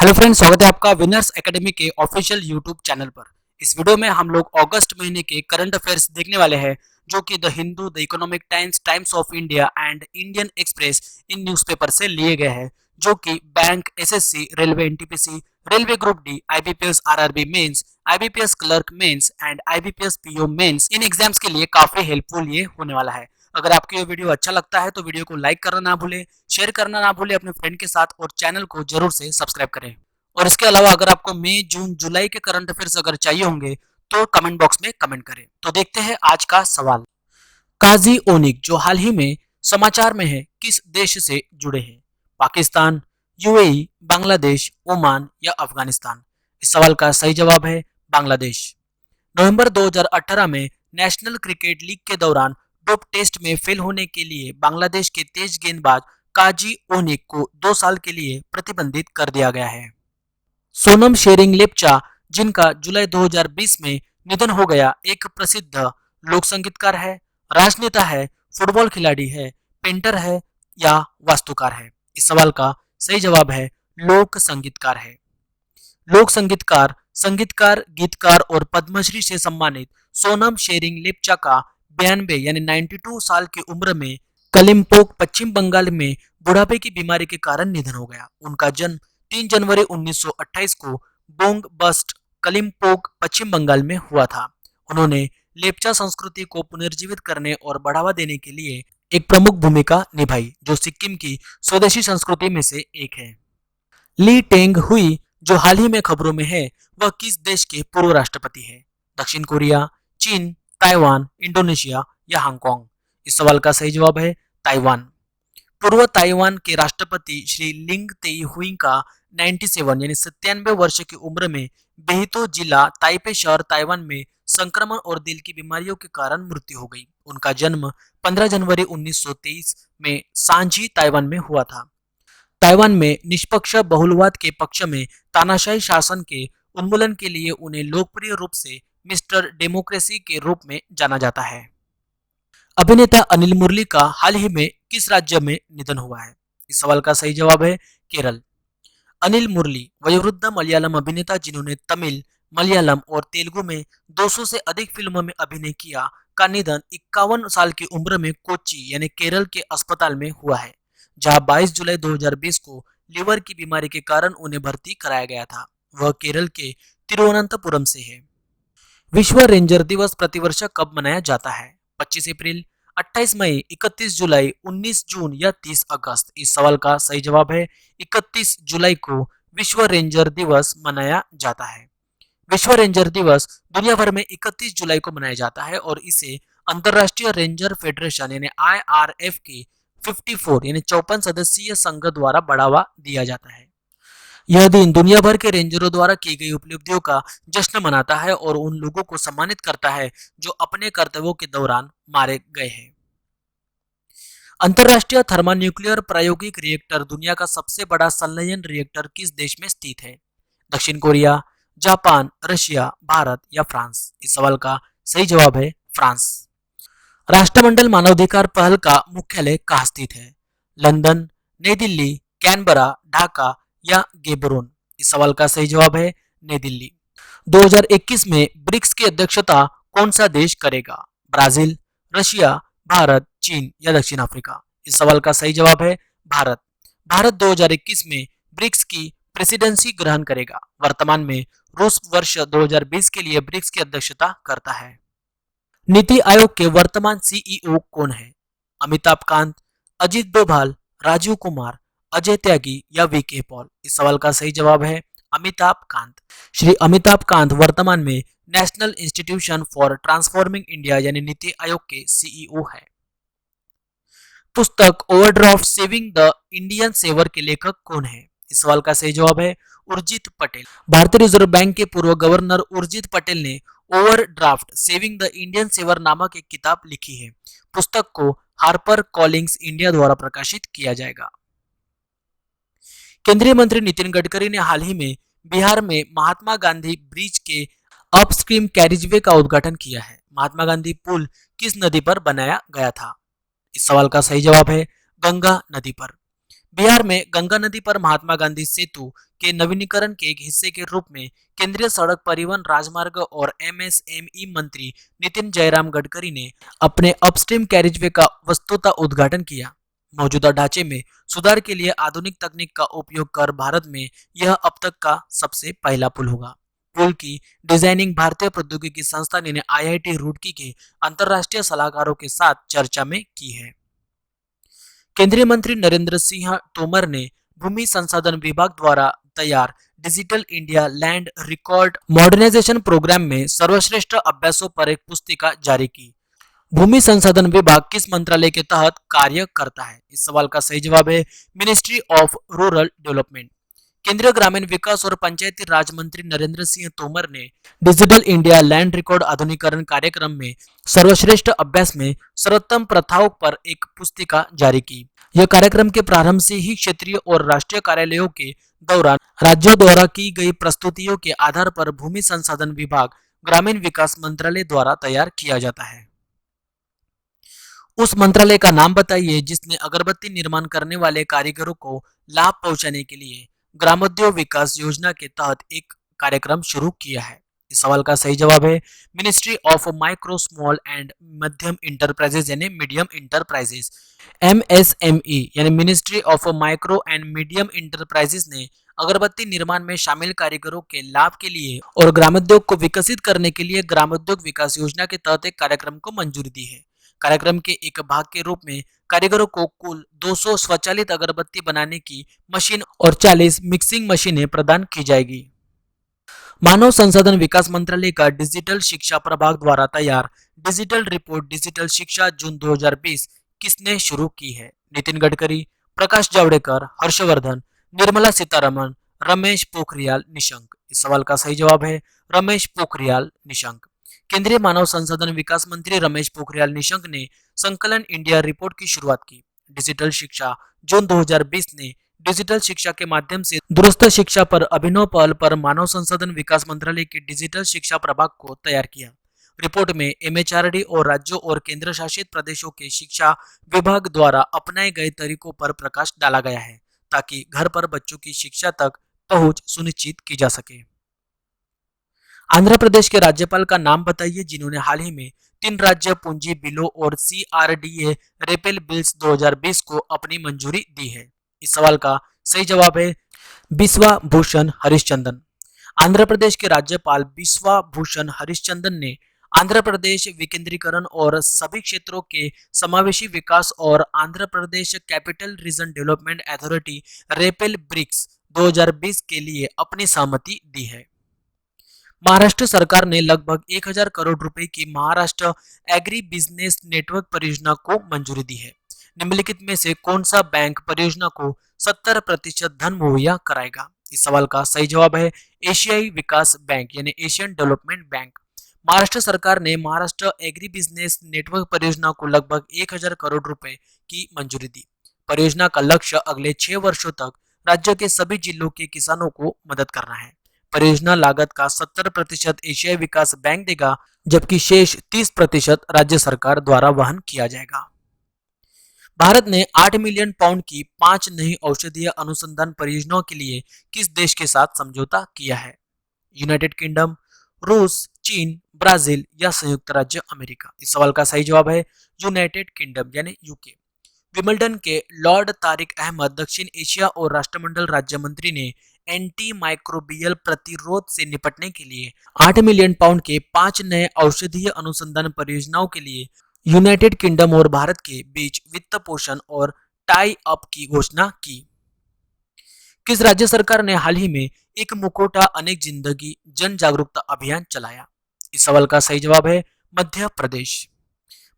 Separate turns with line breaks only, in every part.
Hello friends, स्वागत है आपका विनर्स एकेडमी के ऑफिशियल यूट्यूब चैनल पर। इस वीडियो में हम लोग अगस्त महीने के करंट अफेयर्स देखने वाले हैं, जो कि the Hindu, the Economic Times, Times of India and Indian Express इन न्यूज़पेपर से लिए गए हैं, जो कि bank, SSC, railway NTPC, railway group D, IBPS RRB mains, IBPS clerk mains and IBPS PO mains इन एग्जाम्स के लिए काफी हेल्पफुल ये होने वाला है। अगर आपको ये वीडियो अच्छा लगता है तो वीडियो को लाइक करना ना भूलें, शेयर करना ना भूलें अपने फ्रेंड के साथ, और चैनल को जरूर से सब्सक्राइब करें। और इसके अलावा अगर आपको मई, जून, जुलाई के करंट अफेयर्स अगर चाहिए होंगे तो कमेंट बॉक्स में कमेंट करें। तो देखते हैं आज का सवाल। काजी ओनिक जो हाल ही में समाचार में है, किस देश से जुड़े हैं? पाकिस्तान, यूएई, बांग्लादेश, ओमान या अफगानिस्तान? इस सवाल का सही जवाब है बांग्लादेश। नवंबर 2018 में नेशनल क्रिकेट लीग के दौरान डोप टेस्ट में फेल होने के लिए बांग्लादेश के तेज गेंदबाज काजी ओनिक को 2 साल के लिए प्रतिबंधित कर दिया गया है। सोनम शेरिंग लेप्चा, जिनका जुलाई 2020 में निधन हो गया, एक प्रसिद्ध लोक संगीतकार है, राजनेता है, फुटबॉल खिलाड़ी है, पेंटर है या वास्तुकार है? इस सवाल का सही जवाब है लोक संगीतकार है। लोक संगीतकार, संगीतकार, गीतकार और पद्मश्री से सम्मानित सोनम शेरिंग लेप्चा का 92 यानी 92 साल की उम्र में कलिम्पोंग, पश्चिम बंगाल में बुढ़ापे की बीमारी के कारण निधन हो गया। उनका जन्म 3 जनवरी 1928 को बोंग बस्ट, कलिम्पोंग, पश्चिम बंगाल में हुआ था। उन्होंने लेप्चा संस्कृति को पुनर्जीवित करने और बढ़ावा देने के लिए एक प्रमुख भूमिका निभाई, जो सिक्किम की स्वदेशी संस्कृति में से एक है। ली टेंग हुई, जो हाल ही में खबरों में है, वह किस देश के पूर्व राष्ट्रपति है? दक्षिण कोरिया, चीन, ताइवान, इंडोनेशिया या हांगकांग? इस सवाल का सही जवाब है ताइवान। पूर्व ताइवान के राष्ट्रपति श्री लिंग तेई हुई का 97 यानी 97 वर्ष की उम्र में बेहितो जिला, ताइपे शहर, ताइवान में संक्रमण और दिल की बीमारियों के कारण मृत्यु हो गई। उनका जन्म 15 जनवरी 1923 में सांझी, ताइवान में हुआ था। ताइवान में निष्पक्ष बहुलवाद के पक्ष में तानाशाही शासन के उन्मूलन के लिए उन्हें लोकप्रिय रूप से मिस्टर डेमोक्रेसी के रूप में जाना जाता है। अभिनेता अनिल मुरली का हाल ही में किस राज्य में निधन हुआ है? इस सवाल का सही जवाब है केरल। अनिल मुरली वयोवृद्ध मलयालम अभिनेता, जिन्होंने तमिल, मलयालम और तेलुगु में 200 से अधिक फिल्मों में अभिनय किया, का निधन 51 साल की उम्र में कोच्चि यानी केरल के अस्पताल में हुआ है, जहां 22 जुलाई 2020 को लीवर की बीमारी के कारण उन्हें भर्ती कराया गया था। वह केरल के तिरुवनंतपुरम से है। विश्व रेंजर दिवस प्रतिवर्ष कब मनाया जाता है? 25 अप्रैल, 28 मई, 31 जुलाई, 19 जून या 30 अगस्त? इस सवाल का सही जवाब है 31 जुलाई को विश्व रेंजर दिवस मनाया जाता है। विश्व रेंजर दिवस दुनिया भर में 31 जुलाई को मनाया जाता है और इसे अंतरराष्ट्रीय रेंजर फेडरेशन यानी IRF के 54 यानी 54 सदस्यीय संघ द्वारा बढ़ावा दिया जाता है। यह दिन दुनिया भर के रेंजरों द्वारा की गई उपलब्धियों का जश्न मनाता है और उन लोगों को सम्मानित करता है जो अपने कर्तव्यों के दौरान मारे गए हैं। अंतरराष्ट्रीय थर्मोन्यूक्लियर प्रायोगिक रिएक्टर, दुनिया का सबसे बड़ा संलयन रिएक्टर किस देश में स्थित है? दक्षिण कोरिया, जापान, रशिया, भारत या फ्रांस? इस सवाल का सही जवाब है फ्रांस। राष्ट्रमंडल मानवाधिकार पहल का मुख्यालय कहाँ स्थित है? लंदन, नई दिल्ली, कैनबरा, ढाका या गेबरोन? इस सवाल का सही जवाब है नई दिल्ली। 2021 में ब्रिक्स की अध्यक्षता कौन सा देश करेगा? ब्राजील, रशिया, भारत, चीन या दक्षिण अफ्रीका? इस सवाल का सही जवाब है भारत। भारत 2021 में ब्रिक्स की प्रेसिडेंसी ग्रहण करेगा। वर्तमान में रूस वर्ष 2020 के लिए ब्रिक्स की अध्यक्षता करता है। नीति आयोग के वर्तमान सीईओ कौन है? अमिताभ कांत, अजीत डोभाल, राजीव कुमार, अजय त्यागी या वीके पॉल? इस सवाल का सही जवाब है अमिताभ कांत। श्री अमिताभ कांत वर्तमान में National Institution for Transforming India यानी नीति आयोग के सीईओ है। पुस्तक Overdraft Saving the Indian Saver के लेखक कौन है? इस सवाल का सही जवाब है उर्जित पटेल। भारतीय रिजर्व बैंक के पूर्व गवर्नर उर्जित पटेल ने Overdraft Saving the Indian Saver नामक एक किताब लिखी है। पुस्तक को हार्पर कॉलिंग्स इंडिया द्वारा प्रकाशित किया जाएगा। केंद्रीय मंत्री नितिन गडकरी ने हाल ही में बिहार में महात्मा गांधी ब्रिज के अपस्ट्रीम कैरिजवे का उद्घाटन किया है। महात्मा गांधी पुल किस नदी पर बनाया गया था? इस सवाल का सही जवाब है गंगा नदी पर। बिहार में गंगा नदी पर महात्मा गांधी सेतु के नवीनीकरण के एक हिस्से के रूप में केंद्रीय सड़क परिवहन राजमार्ग और एमएसएमई मंत्री नितिन जयराम गडकरी ने अपने अपस्ट्रीम कैरिजवे का वस्तुतः उद्घाटन किया। मौजूदा ढांचे में सुधार के लिए आधुनिक तकनीक का उपयोग कर भारत में यह अब तक का सबसे पहला पुल होगा। पुल की डिजाइनिंग भारतीय प्रौद्योगिकी संस्थान ने आईआईटी रुड़की के अंतर्राष्ट्रीय सलाहकारों के साथ चर्चा में की है। केंद्रीय मंत्री नरेंद्र सिंह तोमर ने भूमि संसाधन विभाग द्वारा तैयार digital India land record modernisation programme में सर्वश्रेष्ठ अभ्यासों पर एक पुस्तिका जारी की। भूमि संसाधन विभाग किस मंत्रालय के तहत कार्य करता है? इस सवाल का सही जवाब है मिनिस्ट्री ऑफ रूरल डेवलपमेंट। केंद्रीय ग्रामीण विकास और पंचायती राज मंत्री नरेंद्र सिंह तोमर ने डिजिटल इंडिया लैंड रिकॉर्ड आधुनिकीकरण कार्यक्रम में सर्वश्रेष्ठ अभ्यास में सर्वोत्तम प्रथाओं पर एक पुस्तिका जारी की। यह कार्यक्रम के प्रारंभ से ही क्षेत्रीय और राष्ट्रीय कार्यालयों के दौरान राज्यों द्वारा की गई प्रस्तुतियों के आधार पर भूमि संसाधन विभाग ग्रामीण विकास मंत्रालय द्वारा तैयार किया जाता है। उस मंत्रालय का नाम बताइए जिसने अगरबत्ती निर्माण करने वाले कारीगरों को लाभ पहुंचाने के लिए ग्रामोद्योग विकास योजना के तहत एक कार्यक्रम शुरू किया है। इस सवाल का सही जवाब है ministry of micro small and मध्यम इंटरप्राइजेस यानी मीडियम इंटरप्राइजेस। एमएसएमई यानी ministry of micro and medium enterprises ने अगरबत्ती निर्माण में शामिल कारीगरों के लाभ के लिए और ग्रामोद्योग को विकसित करने के लिए ग्रामोद्योग विकास योजना के तहत एक कार्यक्रम को मंजूरी दी है। कार्यक्रम के एक भाग के रूप में कारीगरों को कुल 200 स्वचालित अगरबत्ती बनाने की मशीन और 40 मिक्सिंग मशीनें प्रदान की जाएगी। मानव संसाधन विकास मंत्रालय का डिजिटल शिक्षा प्रभाग द्वारा तैयार डिजिटल रिपोर्ट डिजिटल शिक्षा जून 2020 किसने शुरू की है? नितिन गडकरी, प्रकाश जावड़ेकर, हर्षवर्धन, निर्मला सीतारमण, रमेश पोखरियाल निशंक। इस सवाल का सही जवाब है रमेश पोखरियाल निशंक। केंद्रीय मानव संसाधन विकास मंत्री रमेश पोखरियाल निशंक ने संकलन इंडिया रिपोर्ट की शुरुआत की। डिजिटल शिक्षा जून 2020 ने डिजिटल शिक्षा के माध्यम से दूरस्थ शिक्षा पर अभिनव पहल पर मानव संसाधन विकास मंत्रालय के डिजिटल शिक्षा प्रभाग को तैयार किया। रिपोर्ट में एमएचआरडी और राज्यों और केंद्र शासित प्रदेशों के शिक्षा विभाग द्वारा अपनाए गए तरीकों पर प्रकाश डाला गया है ताकि घर पर बच्चों की शिक्षा तक पहुंच सुनिश्चित की जा सके। आंध्र प्रदेश के राज्यपाल का नाम बताइए जिन्होंने हाल ही में 3 राज्य पूंजी बिलों और सीआरडीए रेपेल बिल्स 2020 को अपनी मंजूरी दी है। इस सवाल का सही जवाब है बिस्वा भूषण हरिश्चंदन। आंध्र प्रदेश के राज्यपाल बिस्वा भूषण हरिश्चंदन ने आंध्र प्रदेश विकेंद्रीकरण और सभी क्षेत्रों के समावेशी विकास और Andhra Pradesh capital region development authority repeal ब्रिक्स 2020 के लिए अपनी सहमति दी है। महाराष्ट्र सरकार ने लगभग 1000 करोड़ रुपए की महाराष्ट्र एग्री बिजनेस नेटवर्क परियोजना को मंजूरी दी है। निम्नलिखित में से कौन सा बैंक परियोजना को 70% धन मुहैया कराएगा? इस सवाल का सही जवाब है एशियाई विकास बैंक यानी एशियन डेवलपमेंट बैंक। महाराष्ट्र सरकार ने महाराष्ट्र एग्री बिजनेस नेटवर्क परियोजना को लगभग 1000 करोड़ रुपए की मंजूरी दी। परियोजना का लक्ष्य अगले 6 वर्षों तक राज्य के सभी जिलों के किसानों को मदद करना है। परियोजना लागत का 70% एशियाई विकास बैंक देगा जबकि शेष 30% राज्य सरकार द्वारा वहन किया जाएगा। भारत ने 8 मिलियन पाउंड की 5 नई औषधीय अनुसंधान परियोजनाओं के लिए किस देश के साथ समझौता किया है? यूनाइटेड किंगडम, रूस, चीन, ब्राजील या संयुक्त राज्य अमेरिका। इस सवाल का सही जवाब है यूनाइटेड किंगडम यानी यूके। विमल्डन के लॉर्ड तारिक अहमद दक्षिण एशिया और राष्ट्रमंडल राज्य मंत्री ने एंटी माइक्रोबियल प्रतिरोध से निपटने के लिए 8 मिलियन पाउंड के 5 नए औषधीय अनुसंधान परियोजनाओं के लिए यूनाइटेड किंगडम और भारत के बीच वित्त पोषण और टाई अप की घोषणा की। किस राज्य सरकार ने हाल ही में एक मुखौटा अनेक जिंदगी जन जागरूकता अभियान चलाया? इस सवाल का सही जवाब है मध्य प्रदेश।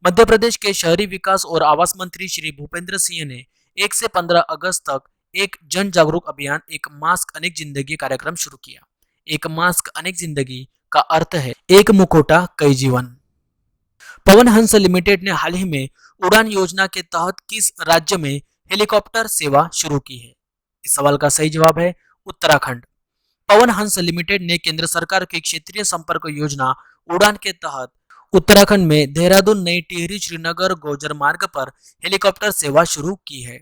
मध्य प्रदेश के शहरी विकास और आवास मंत्री श्री भूपेंद्र सिंह ने 1 से 15 अगस्त तक एक जन जागरूक अभियान एक मास्क अनेक जिंदगी कार्यक्रम शुरू किया। एक मास्क अनेक जिंदगी का अर्थ है एक मुखौटा कई जीवन। पवन हंस लिमिटेड ने हाल ही में उड़ान योजना के तहत किस राज्य में हेलीकॉप्टर सेवा शुरू की है? इस सवाल का सही जवाब है उत्तराखंड। पवन हंस लिमिटेड ने केंद्र सरकार की क्षेत्रीय संपर्क योजना उड़ान के तहत उत्तराखंड में देहरादून नई टिहरी श्रीनगर गोजर मार्ग पर हेलीकॉप्टर सेवा शुरू की है।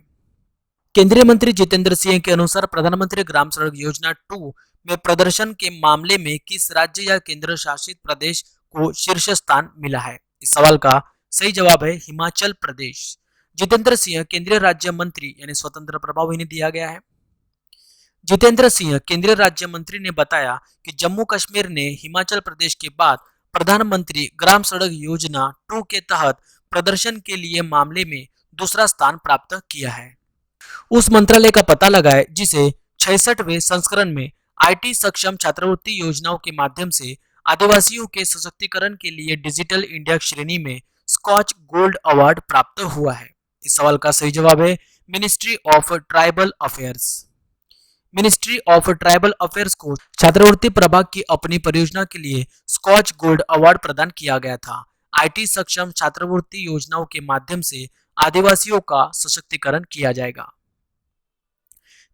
केंद्रीय मंत्री जितेंद्र सिंह के अनुसार प्रधानमंत्री ग्राम सड़क योजना 2 में प्रदर्शन के मामले में किस राज्य या केंद्र शासित प्रदेश को शीर्ष स्थान मिला है? इस सवाल का सही जवाब है हिमाचल प्रदेश। जितेंद्र सिंह केंद्रीय राज्य मंत्री यानी स्वतंत्र प्रभाव इन्हें दिया गया है। जितेंद्र सिंह केंद्रीय राज्य मंत्री ने बताया कि जम्मू कश्मीर ने हिमाचल प्रदेश के बाद प्रधानमंत्री ग्राम सड़क योजना 2 के तहत प्रदर्शन के लिए मामले में दूसरा स्थान प्राप्त किया है। उस मंत्रालय का पता लगाए जिसे 66वें संस्करण में आईटी सक्षम छात्रवृत्ति योजनाओं के माध्यम से आदिवासियों के सशक्तिकरण के लिए डिजिटल इंडिया श्रेणी में स्कॉच गोल्ड अवार्ड प्राप्त हुआ है। इस सवाल का सही जवाब है ministry of tribal affairs. Ministry of tribal affairs को छात्रवृत्ति प्रभाग की अपनी परियोजना के लिए स्कॉच गोल्ड अवार्ड प्रदान किया गया था। आईटी सक्षम छात्रवृत्ति योजनाओं के माध्यम से आदिवासियों का सशक्तिकरण किया जाएगा।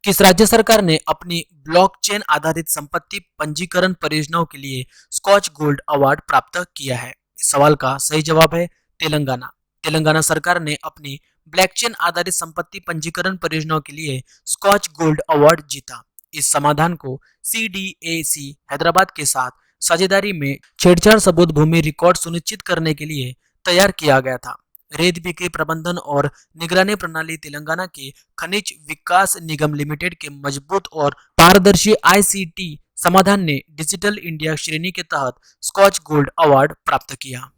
किस राज्य सरकार ने अपनी ब्लॉकचेन आधारित संपत्ति पंजीकरण परियोजनाओं के लिए स्कॉच गोल्ड अवार्ड प्राप्त किया है? इस सवाल का सही जवाब है तेलंगाना। तेलंगाना सरकार ने अपनी ब्लॉकचेन आधारित संपत्ति पंजीकरण परियोजनाओं के लिए स्कॉच गोल्ड अवार्ड जीता। इस समाधान को CDAC हैदराबाद के साथ साझेदारी में छेड़छाड़ सबूत भूमि रिकॉर्ड सुनिश्चित करने के लिए तैयार किया गया था। रेत बिक्री प्रबंधन और निगरानी प्रणाली तेलंगाना के खनिज विकास निगम लिमिटेड के मजबूत और पारदर्शी ICT समाधान ने डिजिटल इंडिया श्रेणी के तहत स्कॉच गोल्ड अवार्ड प्राप्त किया।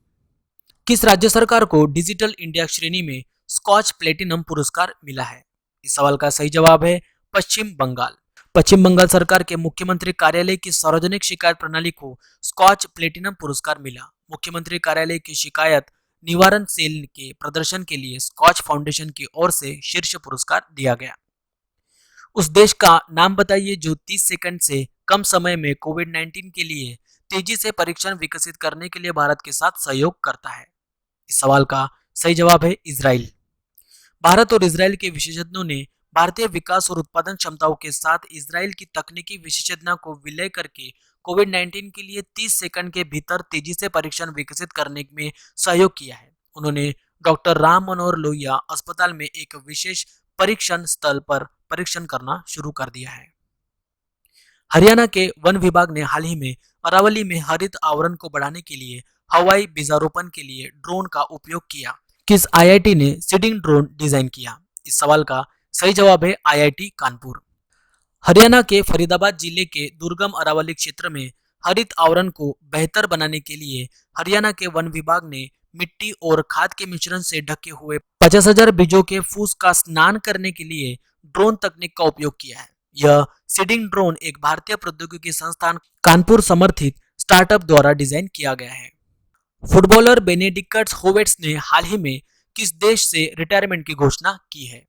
किस राज्य सरकार को डिजिटल इंडिया श्रेणी में स्कॉच प्लेटिनम पुरस्कार मिला है? इस सवाल का सही जवाब है पश्चिम बंगाल। पश्चिम बंगाल सरकार के मुख्यमंत्री कार्यालय की सार्वजनिक शिकायत प्रणाली को स्कॉच प्लेटिनम पुरस्कार मिला। मुख्यमंत्री कार्यालय की शिकायत निवारण सेल के प्रदर्शन के लिए स्कॉच फाउंडेशन की ओर से शीर्ष पुरस्कार दिया गया। उस देश का नाम बताइए जो 30 सेकंड से कम समय में कोविड-19 के लिए तेजी से परीक्षण विकसित करने के लिए भारत के साथ सहयोग करता है। इस सवाल का सही जवाब है इजराइल। भारत और इजराइल के विशेषज्ञों ने भारतीय विकास और उत्पादन क्षमताओं के साथ इजराइल की तकनीकी विशेषज्ञता को विलय करके कोविड-19 के लिए 30 सेकंड के भीतर तेजी से परीक्षण विकसित करने में सहयोग किया है। उन्होंने डॉक्टर राम मनोहर लोहिया अस्पताल में एक विशेष परीक्षण स्थल पर परीक्षण करना शुरू कर दिया है। हरियाणा के वन विभाग ने हाल ही में अरावली में हरित आवरण को बढ़ाने के लिए हवाई बीजारोपण के लिए ड्रोन का उपयोग किया। किस IIT ने सीडिंग ड्रोन डिजाइन किया? इस सवाल का सही जवाब है IIT कानपुर। हरियाणा के फरीदाबाद जिले के दुर्गम अरावली क्षेत्र में हरित आवरण को बेहतर बनाने के लिए हरियाणा के वन विभाग ने मिट्टी और खाद के मिश्रण से ढके हुए 50,000 बीजों के फूस का स्नान करने के लिए ड्रोन तकनीक का उपयोग किया है। यह सीडिंग ड्रोन एक भारतीय प्रौद्योगिकी संस्थान कानपुर समर्थित स्टार्टअप द्वारा डिजाइन किया गया है। फुटबॉलर बेनेडिक्ट होवेट्स ने हाल ही में किस देश से रिटायरमेंट की घोषणा की है?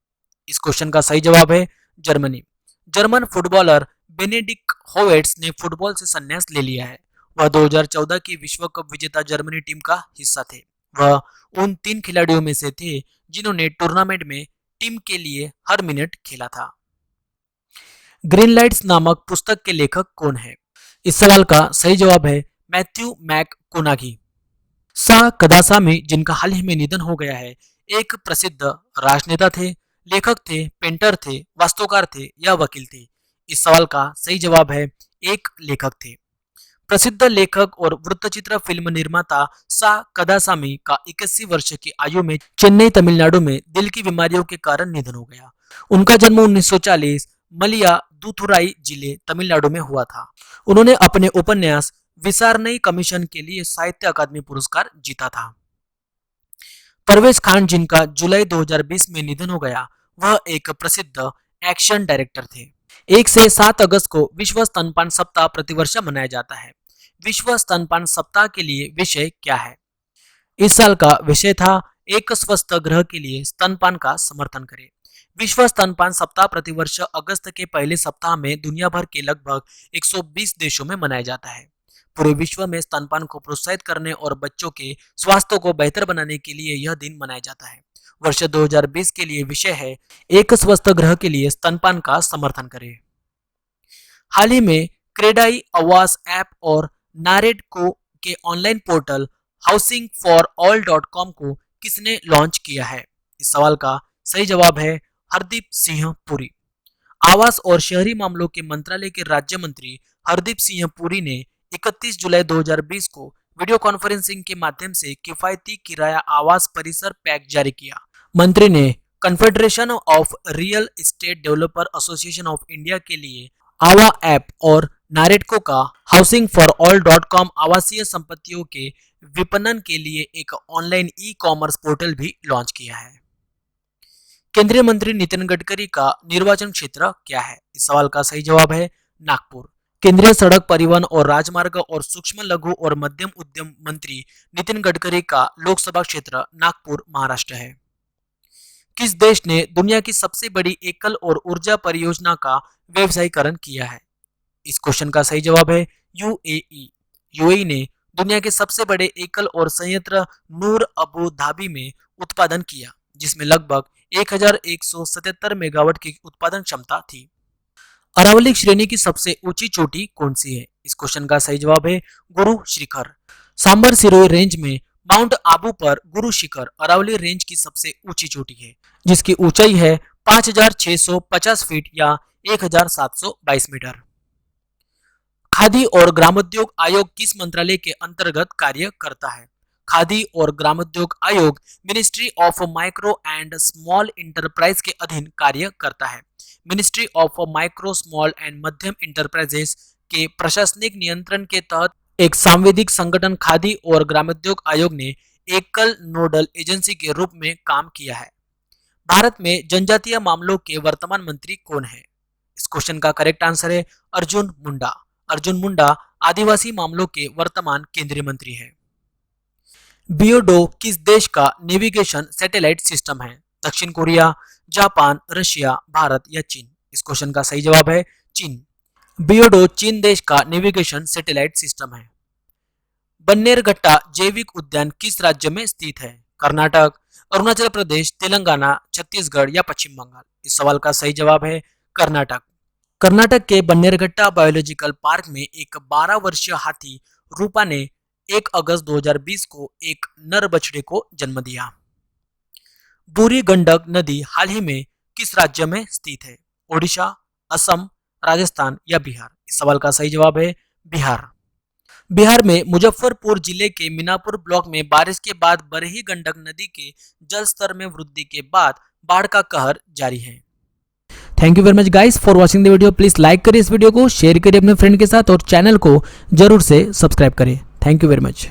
इस क्वेश्चन का सही जवाब है जर्मनी। जर्मन फुटबॉलर बेनेडिक्ट होवेट्स ने फुटबॉल से संन्यास ले लिया है। वह 2014 की विश्व कप विजेता जर्मनी टीम का हिस्सा थे। वह उन 3 खिलाड़ियों में से थे जिन्होंने टूर्नामेंट में टीम के लिए हर मिनट खेला था। ग्रीन लाइट्स नामक पुस्तक के लेखक कौन है? इस सवाल का सही जवाब है मैथ्यू मैककोनागी। सा कदासामी जिनका हाल ही में निधन हो गया है, एक प्रसिद्ध राजनेता थे, लेखक थे, पेंटर थे, वास्तुकार थे या वकील थे? इस सवाल का सही जवाब है एक लेखक थे। प्रसिद्ध लेखक और वृत्तचित्र फिल्म निर्माता सा कदासामी का 81 वर्ष की आयु में चेन्नई तमिलनाडु में दिल की बीमारियों के कारण निधन हो गया। उनका जन्म 1940 मलियादुथुराई जिले तमिलनाडु में हुआ था। उन्होंने अपने उपन्यास विसारनई कमीशन के लिए साहित्य अकादमी पुरस्कार जीता था। परवेज खान जिनका जुलाई 2020 में निधन हो गया, वह एक प्रसिद्ध एक्शन डायरेक्टर थे। 1 से 7 अगस्त को विश्व स्तनपान सप्ताह प्रतिवर्ष मनाया जाता है। विश्व स्तनपान सप्ताह के लिए विषय क्या है? इस साल का विषय था एक स्वस्थ ग्रह के लिए स्तनपान का समर्थन करें। विश्व स्तनपान सप्ताह प्रतिवर्ष अगस्त के पहले सप्ताह में दुनिया भर के लगभग 120 देशों में मनाया जाता है। पूरे विश्व में स्तनपान को प्रोत्साहित करने और बच्चों के स्वास्थ्य को बेहतर बनाने के लिए यह दिन मनाया जाता है। वर्ष 2020 के लिए विषय है एक स्वस्थ ग्रह के लिए स्तनपान का समर्थन करें। हाल ही में क्रेडाई आवास ऐप और नारेडको के ऑनलाइन पोर्टल housingforall.com को किसने लॉन्च किया है? इस सवाल का सही जवाब है हरदीप सिंह पुरी। आवास और शहरी मामलों के मंत्रालय के राज्य मंत्री हरदीप सिंह पुरी ने 31 जुलाई 2020 को वीडियो कॉन्फ्रेंसिंग के माध्यम से किफायती किराया आवास परिसर पैक जारी किया। मंत्री ने confederation of real estate developer association of India के लिए आवा ऐप और नारेडको का हाउसिंग फॉर ऑल .com आवासीय संपत्तियों के विपणन के लिए एक ऑनलाइन ई कॉमर्स पोर्टल भी लॉन्च किया है। केंद्रीय मंत्री नितिन गडकरी का निर्वाचन क्षेत्र क्या है? इस सवाल का सही जवाब है नागपुर। केंद्रीय सड़क परिवहन और राजमार्ग और सूक्ष्म लघु और मध्यम उद्यम मंत्री नितिन गडकरी का लोकसभा क्षेत्र नागपुर महाराष्ट्र है। किस देश ने दुनिया की सबसे बड़ी एकल और ऊर्जा परियोजना का व्यवसायीकरण किया है? इस क्वेश्चन का सही जवाब है यूएई। यूएई ने दुनिया के सबसे बड़े एकल और संयंत्र नूर अबू धाबी में उत्पादन किया, जिसमें लगभग 1177 मेगावाट की उत्पादन क्षमता थी। अरावली श्रेणी की सबसे ऊंची चोटी कौन सी है? इस क्वेश्चन का सही जवाब है गुरु शिखर। सांबर सिरोही रेंज में माउंट आबू पर गुरु शिखर अरावली रेंज की सबसे ऊंची चोटी है, जिसकी ऊंचाई है 5650 फीट या 1722 मीटर। खादी और ग्रामोद्योग आयोग किस मंत्रालय के अंतर्गत कार्य करता है? खादी और ग्रामोद्योग आयोग ministry of micro and small enterprise के अधीन कार्य करता है। Ministry of micro small and मध्यम इंटरप्राइजेस के प्रशासनिक नियंत्रण के तहत एक सांविधिक संगठन खादी और ग्रामोद्योग आयोग ने एकल नोडल एजेंसी के रूप में काम किया है। भारत में जनजातीय मामलों के वर्तमान मंत्री कौन है? इस क्वेश्चन का करेक्ट आंसर है अर्जुन मुंडा। अर्जुन मुंडा आदिवासी मामलों के वर्तमान केंद्रीय मंत्री हैं। बियोडो किस देश का नेविगेशन सैटेलाइट सिस्टम है? दक्षिण कोरिया, जापान, रशिया, भारत या चीन? इस क्वेश्चन का सही जवाब है चीन। बियोडो चीन देश का नेविगेशन सैटेलाइट सिस्टम है। बन्नेरघट्टा जैविक उद्यान किस राज्य में स्थित है? कर्नाटक, अरुणाचल प्रदेश, तेलंगाना, छत्तीसगढ़ या पश्चिम बंगाल? इस सवाल का सही जवाब है कर्नाटक। कर्नाटक के बन्नेरघट्टा बायोलॉजिकल पार्क में एक 12 वर्षीय हाथी रूपा ने 1 अगस्त 2020 को एक नर बछड़े को जन्म दिया। बूढ़ी गंडक नदी हाल ही में किस राज्य में स्थित है? ओडिशा, असम, राजस्थान या बिहार? इस सवाल का सही जवाब है बिहार। बिहार में मुजफ्फरपुर जिले के मीनापुर ब्लॉक में बारिश के बाद बरही गंडक नदी के जल स्तर में वृद्धि के बाद बाढ़ का कहर जारी है। Thank you very much guys for watching the video. Please like करिए इस वीडियो को, शेयर करिए अपने फ्रेंड के साथ और चैनल को जरूर से सब्सक्राइब करें। Thank you very much.